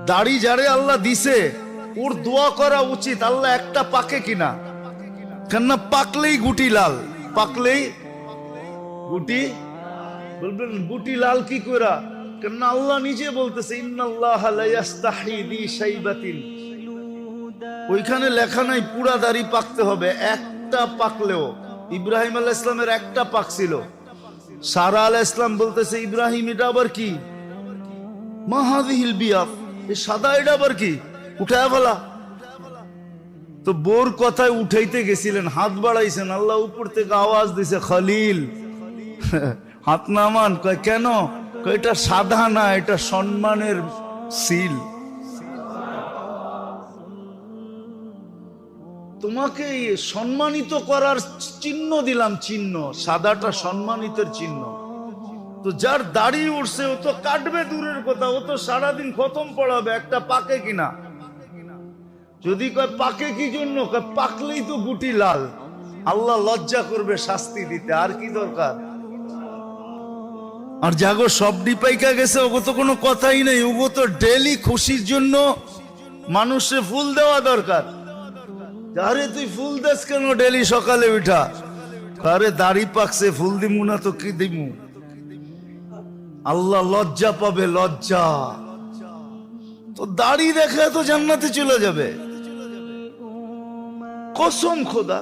দাড়ি যারে আল্লাহ দিছে ওর দোয়া করা উচিত, আল্লাহ একটা পাকে কিনা। কেননা পাকলেই গুটি লাল, পাকলেই গুটি, বলবেন গুটি লাল কি করে? কেননা আল্লাহ নিজে বলতেছে ইন্নাল্লাহা লা ইস্তাহি বি শাইবাতিন, ওইখানে লেখা নাই পুরা দাড়ি পাকতে হবে, একটা পাকলেও। ইব্রাহিম আলাইহিস সালামের একটা পাকছিল, সারা আলাইহিস সালাম বলতেছে ইব্রাহিম এটা আবার কি? মা হাযিহিল বিয়াদ, এই সাদা এটা আবার কি? উঠায় ফেলা। তো বোর কথায় উঠাইতে গেছিলেন, হাত বাড়াইছেন, আল্লাহ উপর থেকে আওয়াজ দিছে খলিল হাত নামান। কয় কেন? কয় এটা সাদা না, এটা সম্মানের সিল। তোমাকে সম্মানিত করার চিহ্ন দিলাম, চিহ্ন সাদাটা সম্মানিতের চিহ্ন। তো যার দাড়ি উঠছে ও তো কাটবে দূরের কথা, ও তো সারাদিন খতম পড়াবে, একটা পাকে কিনা। যদি কয় পাকে কি জন্য, কয় পাকলেই তো গুটি লাল, আল্লাহ লজ্জা করবে শাস্তি দিতে, আর কি দরকার? আর জাগো সবডি পাইকা গেছে, ওগো তো কোনো কথাই নেই, ওগো তো ডেলি খুশির জন্য মানুষে ফুল দেওয়া দরকার। আরে তুই ফুল দেস কেন ডেলি সকালে উঠা? আরে দাড়ি পাকছে, ফুল দিমু না তো কি দিমু? আল্লাহ লজ্জা পাবে, লজ্জা। তো দাড়ি দেখে তো জান্নাতে চলে যাবে, কসম খোদা।